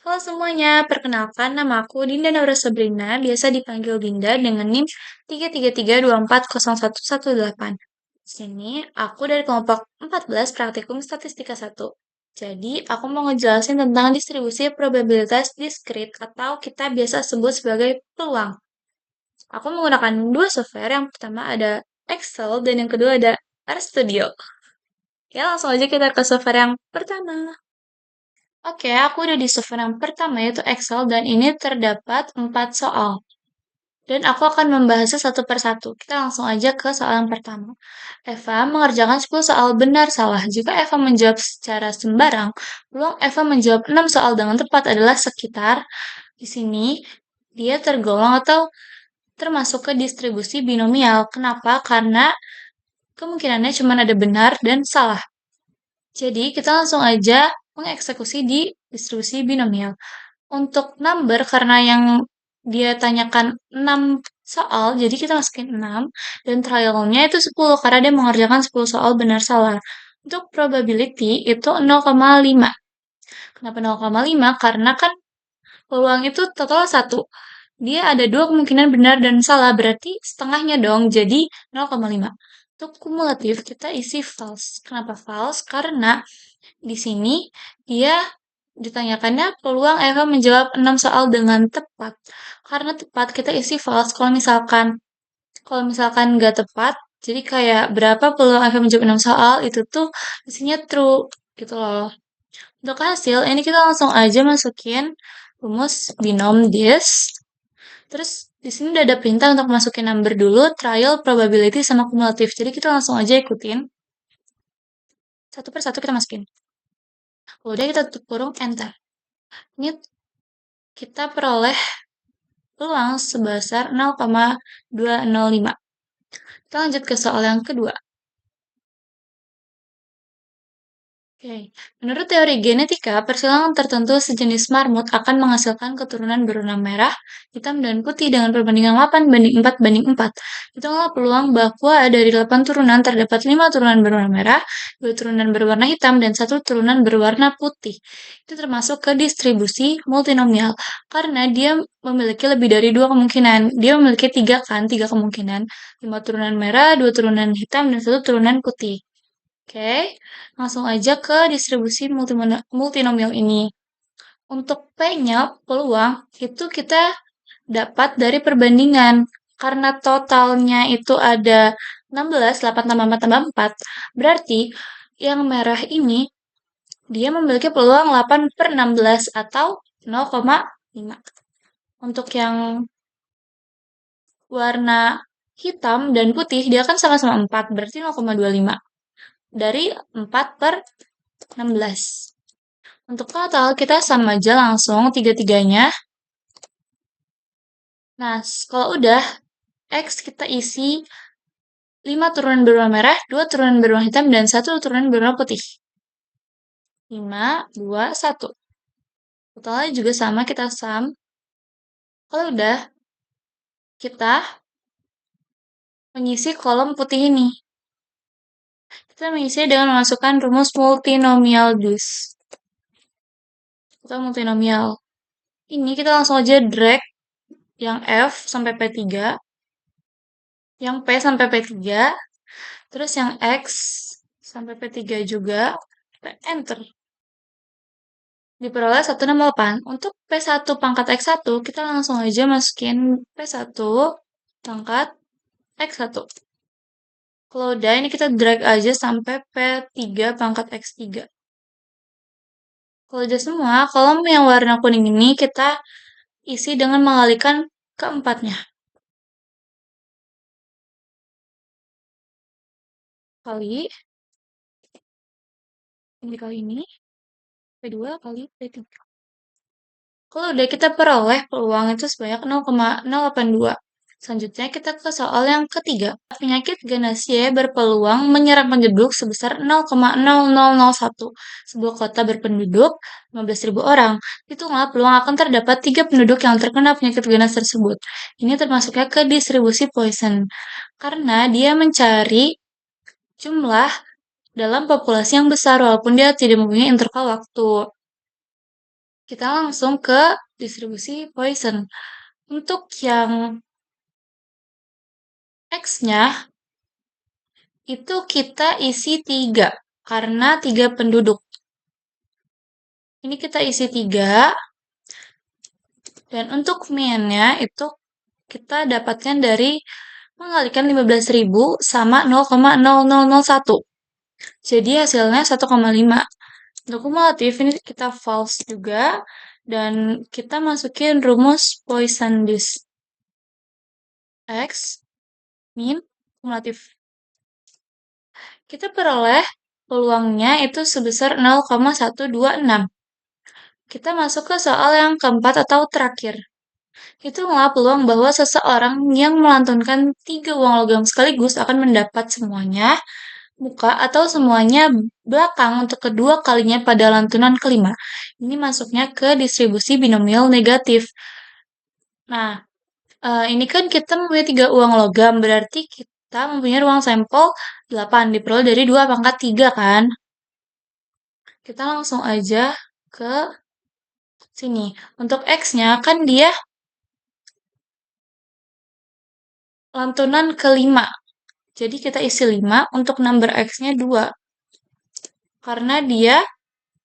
Halo semuanya, perkenalkan nama aku Dinda Naura Sabrina, biasa dipanggil Dinda dengan NIM 333240118. Di sini aku dari kelompok 14 Praktikum Statistika 1. Jadi, aku mau ngejelasin tentang distribusi probabilitas diskrit atau kita biasa sebut sebagai peluang. Aku menggunakan dua software, yang pertama ada Excel dan yang kedua ada RStudio. Ya, langsung aja kita ke software yang pertama. Oke, aku udah di software yang pertama yaitu Excel dan ini terdapat 4 soal. Dan aku akan membahasnya satu per satu. Kita langsung aja ke soal yang pertama. Eva mengerjakan 10 soal benar salah. Jika Eva menjawab secara sembarang, peluang Eva menjawab 6 soal dengan tepat adalah sekitar di sini dia tergolong atau termasuk ke distribusi binomial. Kenapa? Karena kemungkinannya cuma ada benar dan salah. Jadi kita langsung aja mengeksekusi di distribusi binomial. Untuk number, karena yang dia tanyakan 6 soal, jadi kita masukin 6, dan trialnya itu 10, karena dia mengerjakan 10 soal benar salah. Untuk probability itu 0,5. Kenapa 0,5? Karena kan peluang itu total 1. Dia ada dua kemungkinan benar dan salah, berarti setengahnya dong, jadi 0,5. Untuk kumulatif, kita isi false. Kenapa false? Karena di sini dia ditanyakannya peluang Eva menjawab 6 soal dengan tepat. Karena tepat kita isi false. Kalau misalkan nggak tepat, jadi kayak berapa peluang Eva menjawab 6 soal itu tuh isinya true gitu loh. Untuk hasil ini kita langsung aja masukin rumus binom dis. Terus di sini udah ada perintah untuk masukin number dulu, trial, probability, sama kumulatif. Jadi kita langsung aja ikutin. Satu per satu kita masukin. Udah kita tutup kurung, enter. Ini kita peroleh peluang sebesar 0,205. Kita lanjut ke soal yang kedua. Oke, menurut teori genetika, persilangan tertentu sejenis marmut akan menghasilkan keturunan berwarna merah, hitam, dan putih dengan perbandingan 8 banding 4 banding 4. Hitunglah peluang bahwa dari 8 turunan terdapat 5 turunan berwarna merah, 2 turunan berwarna hitam, dan 1 turunan berwarna putih. Itu termasuk ke distribusi multinomial, karena dia memiliki lebih dari 2 kemungkinan. Dia memiliki 3 kemungkinan. 5 turunan merah, 2 turunan hitam, dan 1 turunan putih. Oke, langsung aja ke distribusi multinomial ini. Untuk P-nya, peluang, itu kita dapat dari perbandingan. Karena totalnya itu ada 16, 8 tambah 4 tambah 4. Berarti yang merah ini, dia memiliki peluang 8 per 16 atau 0,5. Untuk yang warna hitam dan putih, dia kan sama-sama 4, berarti 0,25. Dari 4 per 16. Untuk total, kita sama aja langsung tiga-tiganya. Nah, kalau udah, X kita isi 5 turunan berwarna merah, 2 turunan berwarna hitam, dan 1 turunan berwarna putih. 5, 2, 1. Totalnya juga sama, kita sum. Kalau udah, kita mengisi kolom putih ini. Kita mengisi dengan memasukkan rumus multinomial dus. Atau multinomial. Ini kita langsung aja drag yang F sampai P3, yang P sampai P3, terus yang X sampai P3 juga, kita enter. Diperoleh 168. Untuk P1 pangkat X1, kita langsung aja masukin P1 pangkat X1. Kalau udah, ini kita drag aja sampai P3 pangkat X3. Kalau udah semua, kolom yang warna kuning ini kita isi dengan mengalihkan keempatnya. Kali ini, P2 kali P3. Kalau udah kita peroleh peluang itu sebanyak 0,082. Selanjutnya kita ke soal yang ketiga. Penyakit Ganaceae berpeluang menyerang penduduk sebesar 0,0001. Sebuah kota berpenduduk 15.000 orang. Hitunglah peluang akan terdapat 3 penduduk yang terkena penyakit ganas tersebut. Ini termasuknya ke distribusi Poisson. Karena dia mencari jumlah dalam populasi yang besar walaupun dia tidak mempunyai interval waktu. Kita langsung ke distribusi Poisson. Untuk yang X-nya itu kita isi 3 karena 3 penduduk. Ini kita isi 3 dan untuk min-nya itu kita dapatkan dari mengalikan 15.000 sama 0,0001. Jadi hasilnya 1,5. Untuk kumulatif ini kita false juga dan kita masukin rumus Poisson disk. X min kumulatif. Kita peroleh peluangnya itu sebesar 0,126. Kita masuk ke soal yang keempat atau terakhir. Hitunglah peluang bahwa seseorang yang melantunkan 3 uang logam sekaligus akan mendapat semuanya muka atau semuanya belakang untuk kedua kalinya pada lantunan kelima. Ini masuknya ke distribusi binomial negatif. Nah, ini kan kita mempunyai 3 uang logam, berarti kita mempunyai ruang sampel 8, diperoleh dari 2 pangkat 3 kan? Kita langsung aja ke sini. Untuk X-nya kan dia lantunan kelima. Jadi kita isi 5, untuk number X-nya 2. Karena dia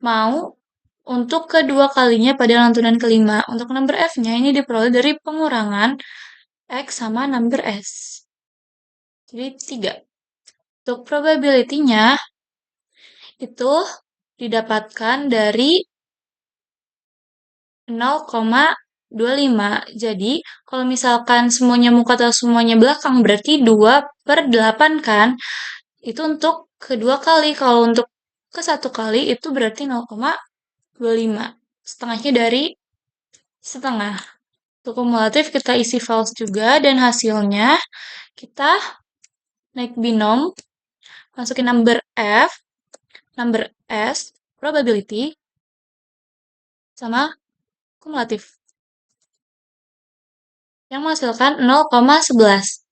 mau untuk kedua kalinya pada lantunan kelima. Untuk number F-nya ini diperoleh dari pengurangan X sama number S. Jadi 3. Untuk probability-nya itu didapatkan dari 0,25. Jadi, kalau misalkan semuanya muka atau semuanya belakang, berarti 2/8 kan? Itu untuk kedua kali. Kalau untuk ke satu kali, itu berarti 0,25. Setengahnya dari setengah. Untuk kumulatif, kita isi false juga. Dan hasilnya, kita naik binom, masukin number F, number S, probability, sama kumulatif. Yang menghasilkan 0,11.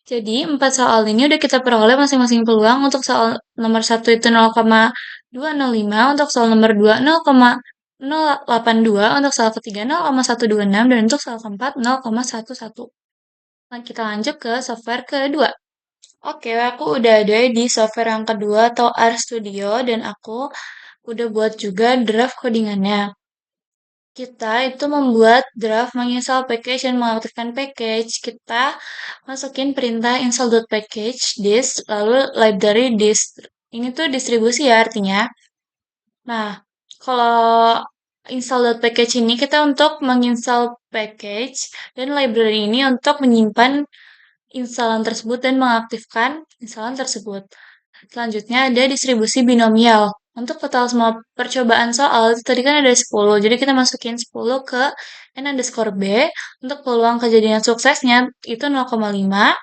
Jadi, 4 soal ini udah kita peroleh masing-masing peluang. Untuk soal nomor 1 itu 0,205, untuk soal nomor 2 0,082, untuk soal ketiga 0,126, dan untuk soal keempat 0,11. Nah, kita lanjut ke software kedua. Oke, aku udah ada di software yang kedua atau RStudio dan aku udah buat juga draft codingannya. Kita itu membuat draft menginstal package dan mengaktifkan package. Kita masukin perintah install.package dist lalu library dist. Ini tuh distribusi ya artinya. Nah, kalau install.package ini kita untuk menginstal package dan library ini untuk menyimpan instalan tersebut dan mengaktifkan instalan tersebut. Selanjutnya ada distribusi binomial. Untuk total semua percobaan soal, tadi kan ada 10, jadi kita masukin 10 ke n underscore b. Untuk peluang kejadian suksesnya itu 0,5,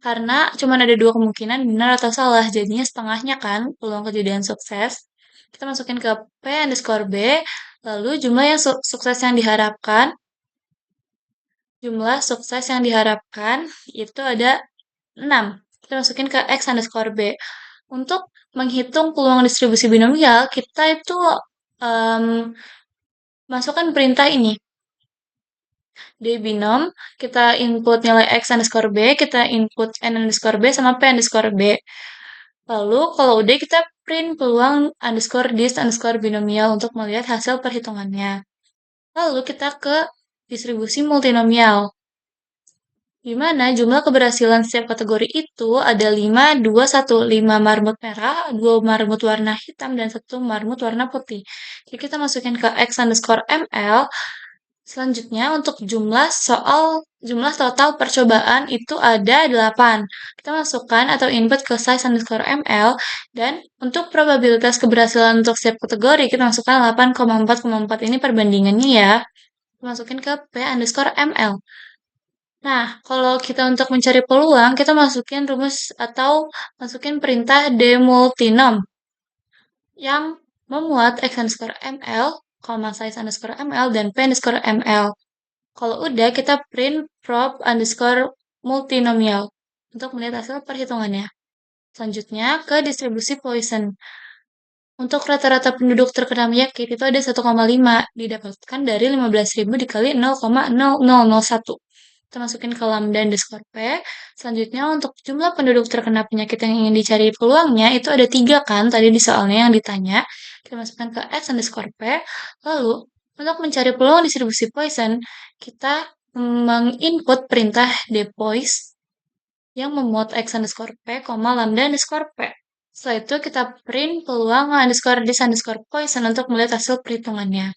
karena cuma ada 2 kemungkinan benar atau salah, jadinya setengahnya kan peluang kejadian sukses. Kita masukin ke p underscore b, lalu jumlah yang sukses yang diharapkan, itu ada 6. Kita masukin ke x underscore b. Untuk menghitung peluang distribusi binomial, kita itu masukkan perintah ini. Di binom, kita input nilai x underscore b, kita input n underscore b, sama p underscore b. Lalu, kalau udah kita print peluang underscore dist underscore binomial untuk melihat hasil perhitungannya. Lalu kita ke distribusi multinomial. Di mana jumlah keberhasilan setiap kategori itu ada 5, 2, 1. 5 marmut merah, 2 marmut warna hitam, dan 1 marmut warna putih. Jadi kita masukin ke x underscore ml. Selanjutnya untuk jumlah total percobaan itu ada 8. Kita masukkan atau input ke size underscore ml. Dan untuk probabilitas keberhasilan untuk setiap kategori kita masukkan 8,4,4. Ini perbandingannya ya. Kita masukin ke p underscore ml. Nah, kalau kita untuk mencari peluang, kita masukin rumus atau masukin perintah demultinom yang memuat x underscore ml, size underscore ml, dan p underscore ml. Kalau udah, kita print prob underscore multinomial untuk melihat hasil perhitungannya. Selanjutnya ke distribusi Poisson. Untuk rata-rata penduduk terkena penyakit itu ada 1,5 didapatkan dari 15.000 dikali 0,0001. Kita masukin ke lambda underscore P. Selanjutnya untuk jumlah penduduk terkena penyakit yang ingin dicari peluangnya itu ada 3 kan tadi di soalnya yang ditanya. Kita masukkan ke X underscore P. Lalu untuk mencari peluang distribusi Poisson, kita menginput perintah depois yang memuat X underscore P, lambda underscore P. Setelah itu kita print peluang underscore dis underscore Poisson untuk melihat hasil perhitungannya.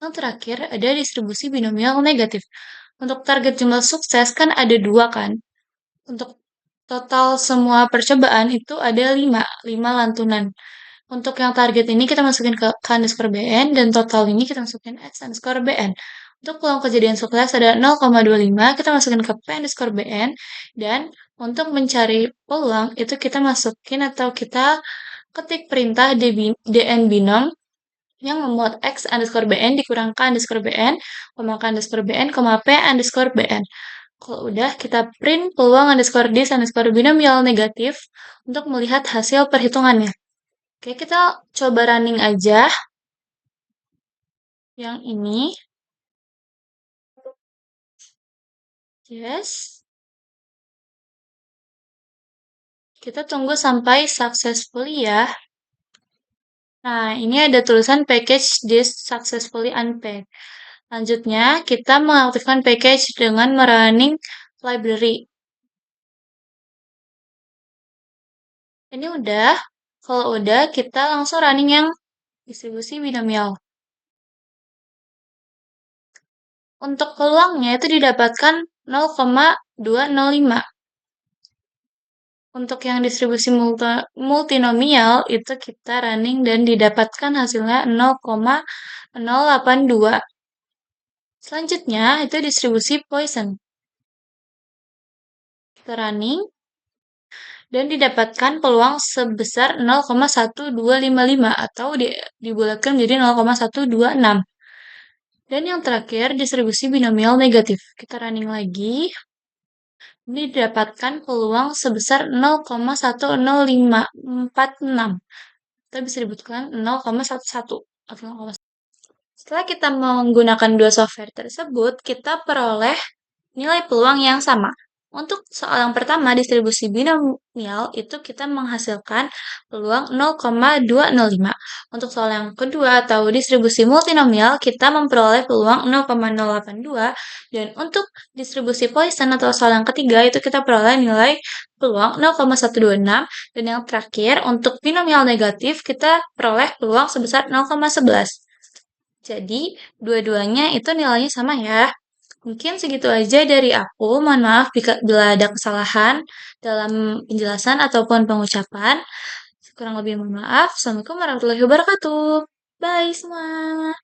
Yang terakhir ada distribusi binomial negatif. Untuk target jumlah sukses kan ada 2 kan. Untuk total semua percobaan itu ada 5 lantunan. Untuk yang target ini kita masukin ke K underscore BN dan total ini kita masukin X underscore BN. Untuk peluang kejadian sukses ada 0,25 kita masukin ke P underscore BN dan untuk mencari peluang itu kita masukin atau kita ketik perintah dn binom yang memuat X underscore BN dikurang K underscore BN, K underscore BN, P underscore BN. Kalau udah, kita print peluang underscore dis underscore binomial negatif untuk melihat hasil perhitungannya. Oke, kita coba running aja yang ini. Yes. Kita tunggu sampai successfully ya. Nah, ini ada tulisan package this successfully unpacked. Lanjutnya, kita mengaktifkan package dengan merunning library. Ini udah. Kalau udah, kita langsung running yang distribusi binomial. Untuk peluangnya itu didapatkan 0,205. Untuk yang distribusi multinomial itu kita running dan didapatkan hasilnya 0,082. Selanjutnya itu distribusi Poisson. Kita running dan didapatkan peluang sebesar 0,1255 atau dibulatkan menjadi 0,126. Dan yang terakhir distribusi binomial negatif. Kita running lagi. Ini didapatkan peluang sebesar 0,10546. Kita bisa disebutkan 0,11 atau 0,1. Setelah kita menggunakan dua software tersebut, kita peroleh nilai peluang yang sama. Untuk soal yang pertama, distribusi binomial itu kita menghasilkan peluang 0,205. Untuk soal yang kedua atau distribusi multinomial, kita memperoleh peluang 0,082. Dan untuk distribusi Poisson atau soal yang ketiga, itu kita peroleh nilai peluang 0,126. Dan yang terakhir, untuk binomial negatif, kita peroleh peluang sebesar 0,11. Jadi, dua-duanya itu nilainya sama ya. Mungkin segitu aja dari aku. Mohon maaf bila ada kesalahan dalam penjelasan ataupun pengucapan. Kurang lebih mohon maaf. Assalamualaikum warahmatullahi wabarakatuh. Bye semua.